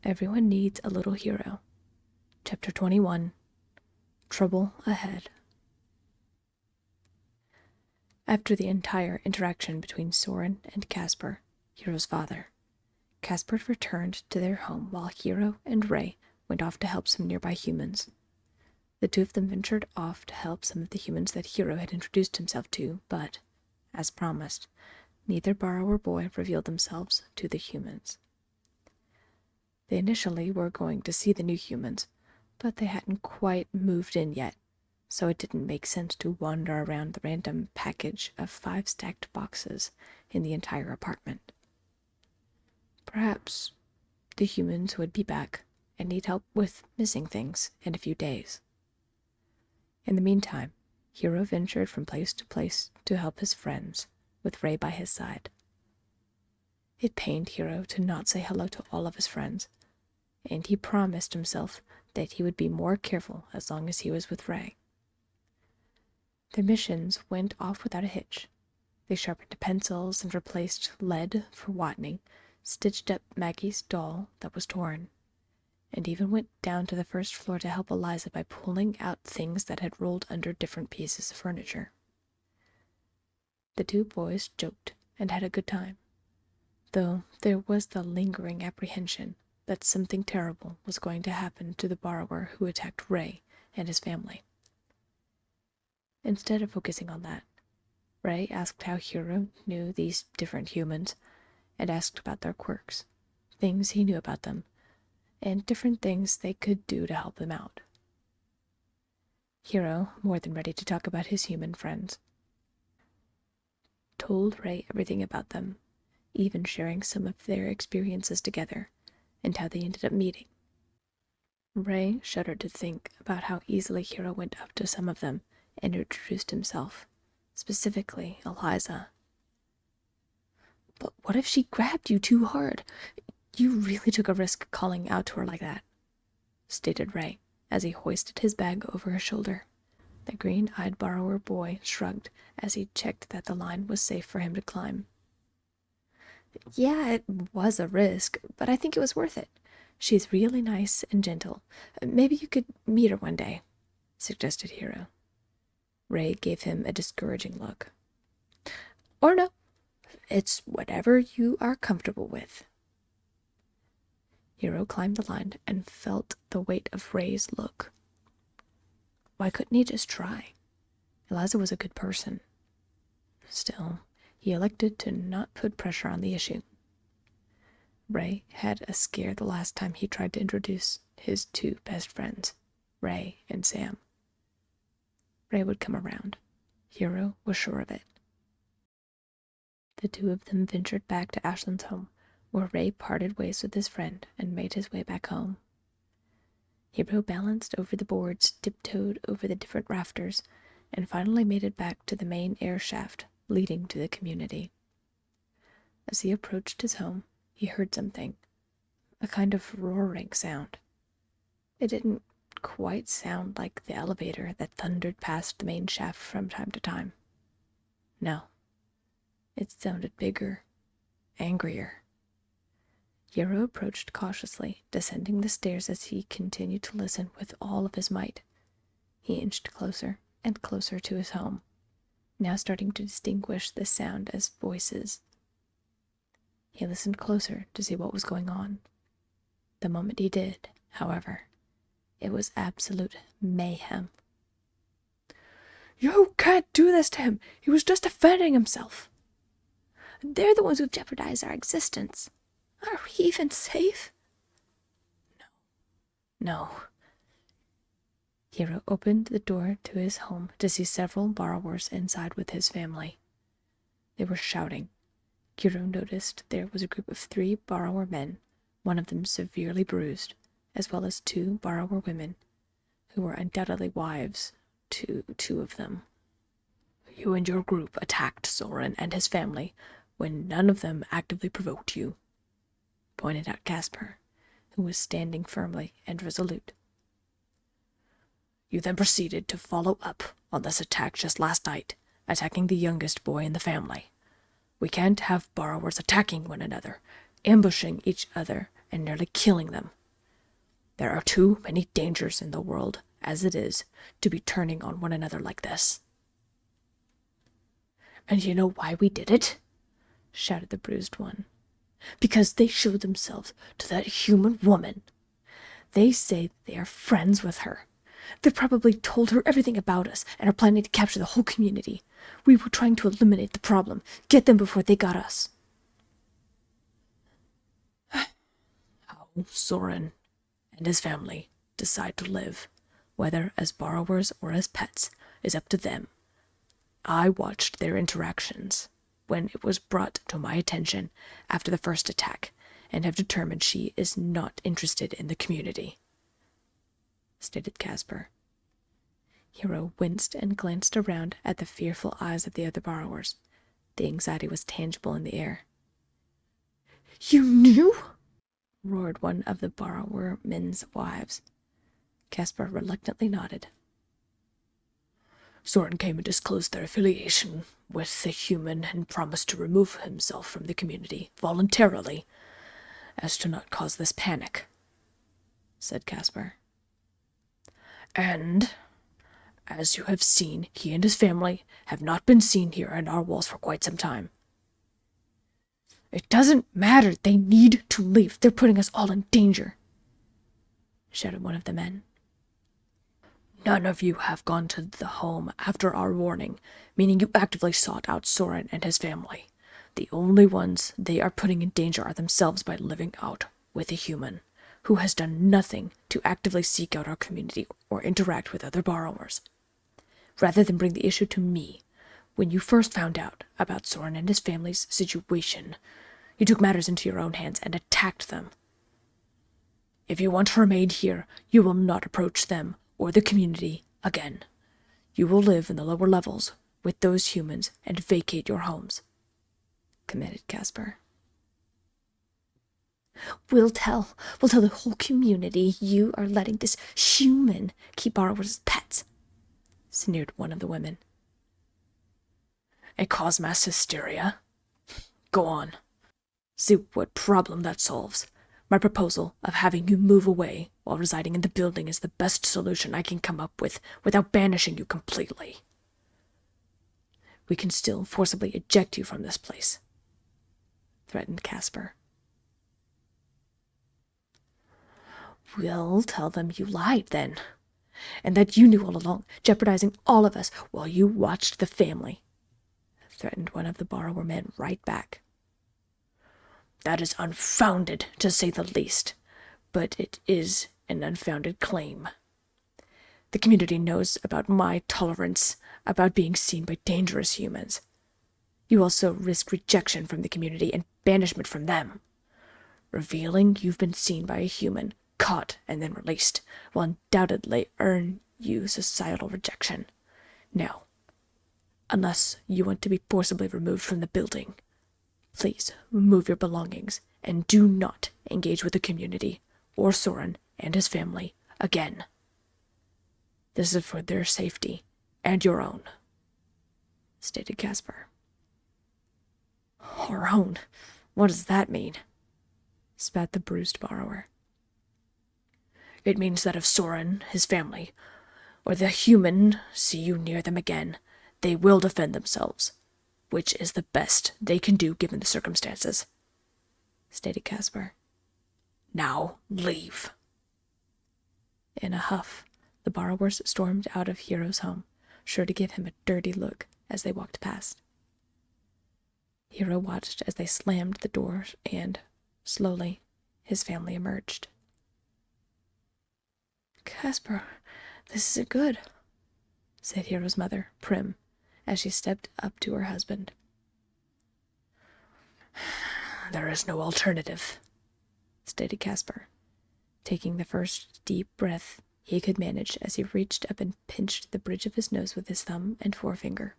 Everyone needs a little hero. Chapter 21. Trouble Ahead. After the entire interaction between Soren and Casper, Hero's father, Casper returned to their home while Hero and Ray went off to help some nearby humans. The two of them ventured off to help some of the humans that Hero had introduced himself to, but, as promised, neither borrower boy revealed themselves to the humans. They initially were going to see the new humans, but they hadn't quite moved in yet, so it didn't make sense to wander around the random package of 5 stacked boxes in the entire apartment. Perhaps the humans would be back and need help with missing things in a few days. In the meantime, Hero ventured from place to place to help his friends, with Ray by his side. It pained Hero to not say hello to all of his friends, and he promised himself that he would be more careful as long as he was with Ray. Their missions went off without a hitch. They sharpened pencils and replaced lead for wattening, stitched up Maggie's doll that was torn, and even went down to the first floor to help Eliza by pulling out things that had rolled under different pieces of furniture. The two boys joked and had a good time, though there was the lingering apprehension that something terrible was going to happen to the borrower who attacked Ray and his family. Instead of focusing on that, Ray asked how Hero knew these different humans, and asked about their quirks, things he knew about them, and different things they could do to help them out. Hero, more than ready to talk about his human friends, told Ray everything about them, even sharing some of their experiences together, and how they ended up meeting. Ray shuddered to think about how easily Hero went up to some of them and introduced himself, specifically Eliza. "But what if she grabbed you too hard? You really took a risk calling out to her like that," stated Ray, as he hoisted his bag over his shoulder. The green-eyed borrower boy shrugged as he checked that the line was safe for him to climb. "Yeah, it was a risk, but I think it was worth it. She's really nice and gentle. Maybe you could meet her one day," suggested Hero. Ray gave him a discouraging look. "Or no, it's whatever you are comfortable with." Hero climbed the line and felt the weight of Ray's look. Why couldn't he just try? Eliza was a good person. Still, he elected to not put pressure on the issue. Ray had a scare the last time he tried to introduce his two best friends, Ray and Sam. Ray would come around. Hero was sure of it. The two of them ventured back to Ashland's home, where Ray parted ways with his friend and made his way back home. Hero balanced over the boards, tiptoed over the different rafters, and finally made it back to the main air shaft leading to the community. As he approached his home, he heard something, a kind of roaring sound. It didn't quite sound like the elevator that thundered past the main shaft from time to time. No, it sounded bigger, angrier. Hero approached cautiously, descending the stairs as he continued to listen with all of his might. He inched closer and closer to his home, now starting to distinguish the sound as voices. He listened closer to see what was going on. The moment he did, however, it was absolute mayhem. "You can't do this to him! He was just defending himself!" "They're the ones who've jeopardized our existence. Are we even safe?" No. Hero opened the door to his home to see several borrowers inside with his family. They were shouting. Hero noticed there was a group of 3 borrower men, one of them severely bruised, as well as 2 borrower women, who were undoubtedly wives to 2 of them. "You and your group attacked Soren and his family when none of them actively provoked you," pointed out Casper, who was standing firmly and resolute. "You then proceeded to follow up on this attack just last night, attacking the youngest boy in the family. We can't have borrowers attacking one another, ambushing each other, and nearly killing them. There are too many dangers in the world, as it is, to be turning on one another like this." "And you know why we did it?" shouted the bruised one. "Because they showed themselves to that human woman. They say they are friends with her. They probably told her everything about us and are planning to capture the whole community. We were trying to eliminate the problem, get them before they got us." How Soren and his family decide to live, whether as borrowers or as pets, is up to them. I watched their interactions when it was brought to my attention after the first attack, and have determined she is not interested in the community," stated Casper. Hero winced and glanced around at the fearful eyes of the other borrowers. The anxiety was tangible in the air. "You knew?" roared one of the borrower-men's wives. Casper reluctantly nodded. "Soren came and disclosed their affiliation with the human and promised to remove himself from the community voluntarily, as to not cause this panic," said Casper. "And, as you have seen, he and his family have not been seen here in our walls for quite some time." "It doesn't matter. They need to leave. They're putting us all in danger," shouted one of the men. "None of you have gone to the home after our warning, meaning you actively sought out Soren and his family. The only ones they are putting in danger are themselves by living out with a human who has done nothing to actively seek out our community or interact with other borrowers. Rather than bring the issue to me, when you first found out about Soren and his family's situation, you took matters into your own hands and attacked them. If you want to remain here, you will not approach them or the community again. You will live in the lower levels with those humans and vacate your homes," commanded Casper. We'll tell the whole community you are letting this human keep borrowers as pets," sneered one of the women. "A cause mass hysteria? Go on. See what problem that solves. My proposal of having you move away while residing in the building is the best solution I can come up with without banishing you completely. We can still forcibly eject you from this place," threatened Casper. "We'll tell them you lied, then, and that you knew all along, jeopardizing all of us while you watched the family," threatened one of the borrower men right back. "That is unfounded, to say the least, but it is an unfounded claim. The community knows about my tolerance about being seen by dangerous humans. You also risk rejection from the community and banishment from them. Revealing you've been seen by a human, caught and then released, will undoubtedly earn you societal rejection. Now, unless you want to be forcibly removed from the building, please move your belongings and do not engage with the community or Soren and his family again. This is for their safety and your own," stated Casper. "Our own? What does that mean?" spat the bruised borrower. "It means that if Soren, his family, or the human see you near them again, they will defend themselves, which is the best they can do given the circumstances," stated Casper. "Now leave." In a huff, the borrowers stormed out of Hero's home, sure to give him a dirty look as they walked past. Hero watched as they slammed the door and, slowly, his family emerged. "Casper, this isn't good," said Hero's mother, Prim, as she stepped up to her husband. "There is no alternative," stated Casper, taking the first deep breath he could manage as he reached up and pinched the bridge of his nose with his thumb and forefinger.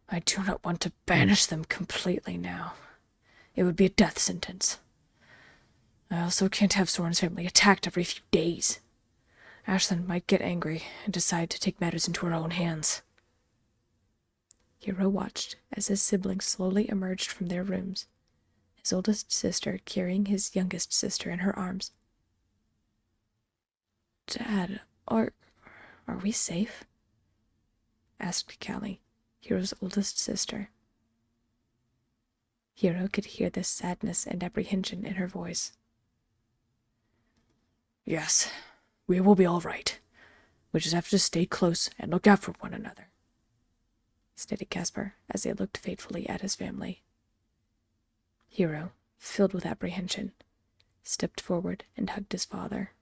"I do not want to banish them completely now. It would be a death sentence. I also can't have Soren's family attacked every few days. Ashlyn might get angry and decide to take matters into her own hands." Hero watched as his siblings slowly emerged from their rooms, his oldest sister carrying his youngest sister in her arms. "Dad, are we safe?" asked Callie, Hero's oldest sister. Hero could hear the sadness and apprehension in her voice. "Yes, we will be all right. We just have to stay close and look out for one another," stated Casper as he looked fatefully at his family. Hero, filled with apprehension, stepped forward and hugged his father.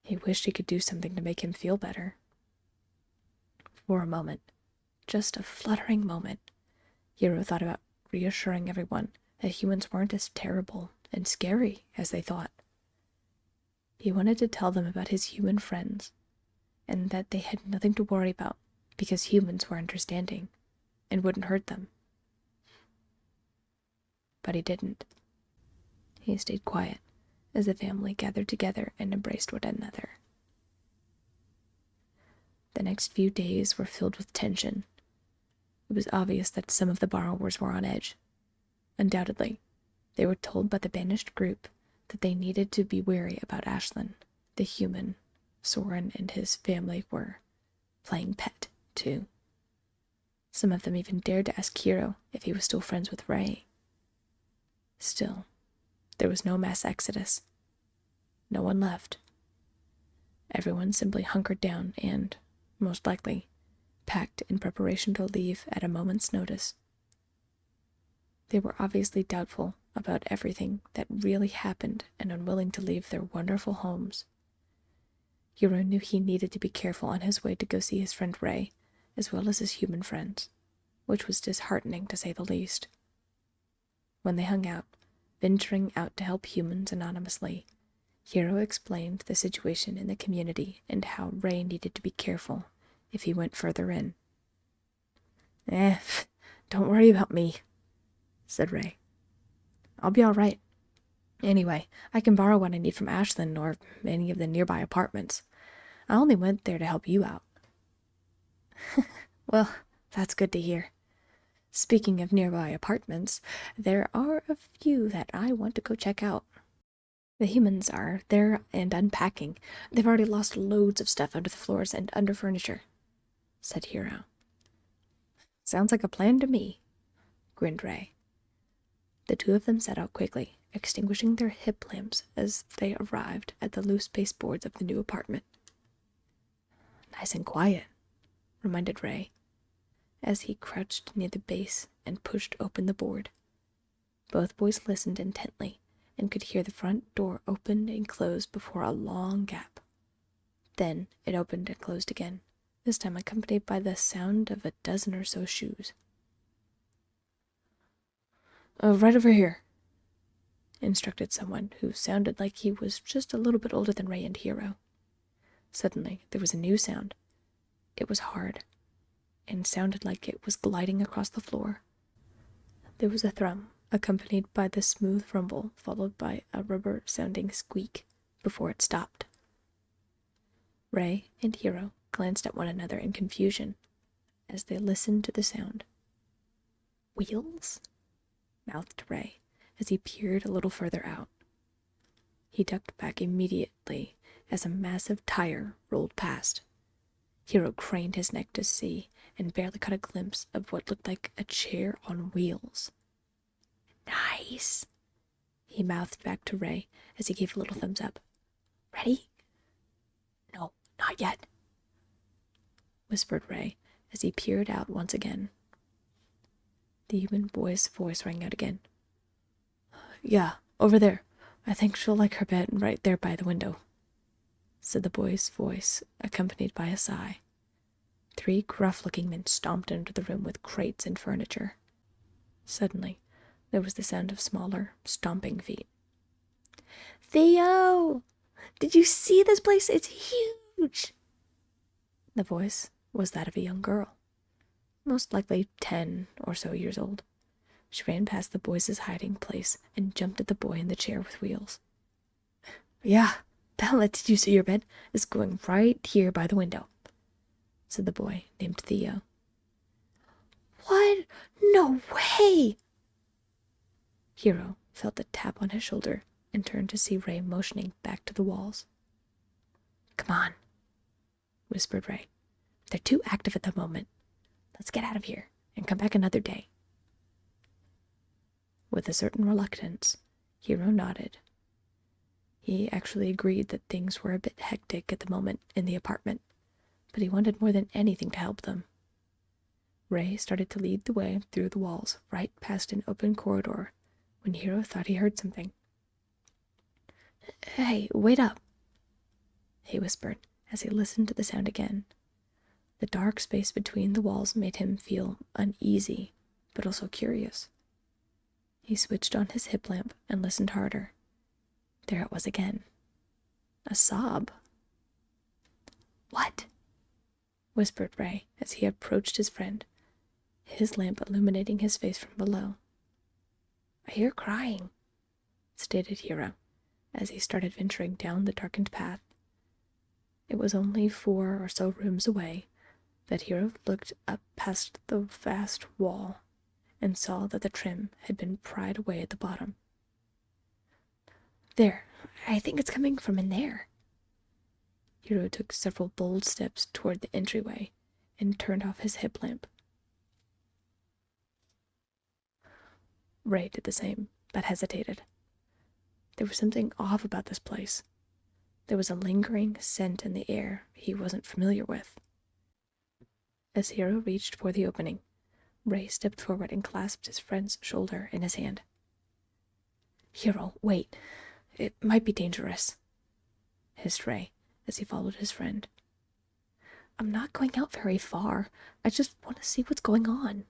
He wished he could do something to make him feel better. For a moment, just a fluttering moment, Hero thought about reassuring everyone that humans weren't as terrible and scary as they thought. He wanted to tell them about his human friends, and that they had nothing to worry about because humans were understanding and wouldn't hurt them. But he didn't. He stayed quiet as the family gathered together and embraced one another. The next few days were filled with tension. It was obvious that some of the borrowers were on edge. Undoubtedly, they were told by the banished group that they needed to be wary about Ashlyn, the human Soren and his family were playing pet, too. Some of them even dared to ask Hero if he was still friends with Ray. Still, there was no mass exodus. No one left. Everyone simply hunkered down and, most likely, packed in preparation to leave at a moment's notice. They were obviously doubtful about everything that really happened and unwilling to leave their wonderful homes. Hero knew he needed to be careful on his way to go see his friend Ray, as well as his human friends, which was disheartening to say the least. When they hung out, venturing out to help humans anonymously, Hero explained the situation in the community and how Ray needed to be careful if he went further in. Don't worry about me," said Ray. "I'll be all right. Anyway, I can borrow what I need from Ashlyn or any of the nearby apartments. I only went there to help you out." "Well, that's good to hear. Speaking of nearby apartments, there are a few that I want to go check out. The humans are there and unpacking. They've already lost loads of stuff under the floors and under furniture," said Hero. "Sounds like a plan to me," grinned Ray. The two of them set out quickly, extinguishing their hip lamps as they arrived at the loose baseboards of the new apartment. "Nice and quiet," reminded Ray, as he crouched near the base and pushed open the board. Both boys listened intently and could hear the front door open and close before a long gap. Then it opened and closed again, this time accompanied by the sound of a dozen or so shoes. "Right over here," instructed someone who sounded like he was just a little bit older than Ray and Hero. Suddenly, there was a new sound. It was hard, and sounded like it was gliding across the floor. There was a thrum, accompanied by the smooth rumble, followed by a rubber-sounding squeak, before it stopped. Ray and Hero glanced at one another in confusion as they listened to the sound. "Wheels?" mouthed Ray as he peered a little further out. He ducked back immediately as a massive tire rolled past. Hero craned his neck to see and barely caught a glimpse of what looked like a chair on wheels. "Nice," he mouthed back to Ray as he gave a little thumbs up. "Ready?" "No, not yet," whispered Ray as he peered out once again. The human boy's voice rang out again. "Yeah, over there. I think she'll like her bed right there by the window," said the boy's voice, accompanied by a sigh. 3 gruff-looking men stomped into the room with crates and furniture. Suddenly, there was the sound of smaller, stomping feet. "Theo! Did you see this place? It's huge!" The voice was that of a young girl, most likely 10 or so years old. She ran past the boys' hiding place and jumped at the boy in the chair with wheels. "Yeah, Bella, did you see your bed? It's going right here by the window," said the boy named Theo. "What? No way!" Hero felt a tap on his shoulder and turned to see Ray motioning back to the walls. "Come on," whispered Ray. "They're too active at the moment. Let's get out of here and come back another day." With a certain reluctance, Hero nodded. He actually agreed that things were a bit hectic at the moment in the apartment, but he wanted more than anything to help them. Ray started to lead the way through the walls, right past an open corridor, when Hero thought he heard something. "Hey, wait up," he whispered as he listened to the sound again. The dark space between the walls made him feel uneasy, but also curious. He switched on his hip lamp and listened harder. There it was again. A sob. "What?" whispered Ray as he approached his friend, his lamp illuminating his face from below. "I hear crying," stated Hero, as he started venturing down the darkened path. It was only 4 or so rooms away that Hero looked up past the vast wall and saw that the trim had been pried away at the bottom. "There, I think it's coming from in there." Hero took several bold steps toward the entryway and turned off his hip lamp. Ray did the same, but hesitated. There was something off about this place. There was a lingering scent in the air he wasn't familiar with. As Hero reached for the opening, Ray stepped forward and clasped his friend's shoulder in his hand. "Hero, wait. It might be dangerous," hissed Ray as he followed his friend. "I'm not going out very far. I just want to see what's going on,"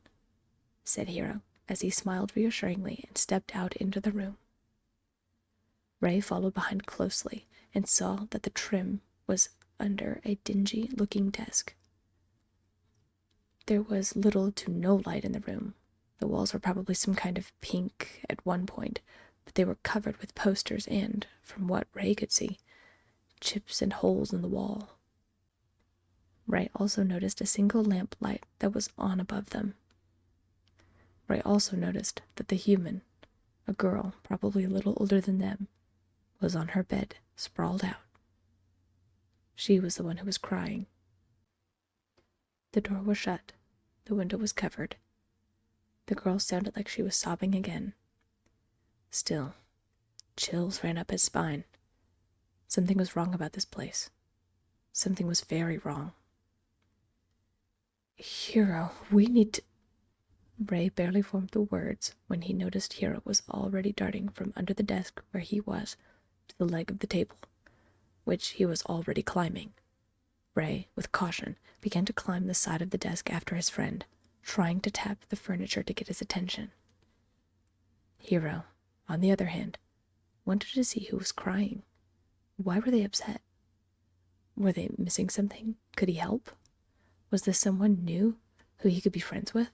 said Hero as he smiled reassuringly and stepped out into the room. Ray followed behind closely and saw that the trim was under a dingy-looking desk. There was little to no light in the room. The walls were probably some kind of pink at one point, but they were covered with posters and, from what Ray could see, chips and holes in the wall. Ray also noticed a single lamp light that was on above them. Ray also noticed that the human, a girl probably a little older than them, was on her bed, sprawled out. She was the one who was crying. The door was shut. The window was covered. The girl sounded like she was sobbing again. Still, chills ran up his spine. Something was wrong about this place. Something was very wrong. "Hero, we need to..." Ray barely formed the words when he noticed Hero was already darting from under the desk where he was to the leg of the table, which he was already climbing. Ray, with caution, began to climb the side of the desk after his friend, trying to tap the furniture to get his attention. Hero, on the other hand, wanted to see who was crying. Why were they upset? Were they missing something? Could he help? Was this someone new who he could be friends with?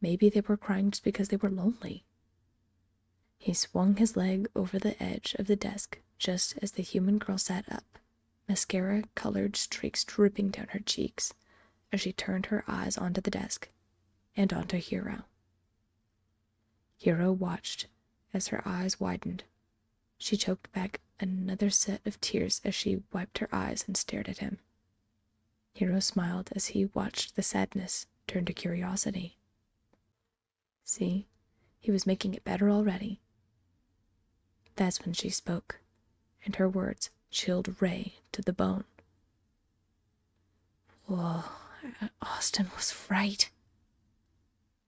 Maybe they were crying just because they were lonely. He swung his leg over the edge of the desk just as the human girl sat up, mascara-colored streaks dripping down her cheeks as she turned her eyes onto the desk and onto Hero. Hero watched as her eyes widened. She choked back another set of tears as she wiped her eyes and stared at him. Hero smiled as he watched the sadness turn to curiosity. See, he was making it better already. That's when she spoke, and her words chilled Ray to the bone. "Whoa, Austin was right,"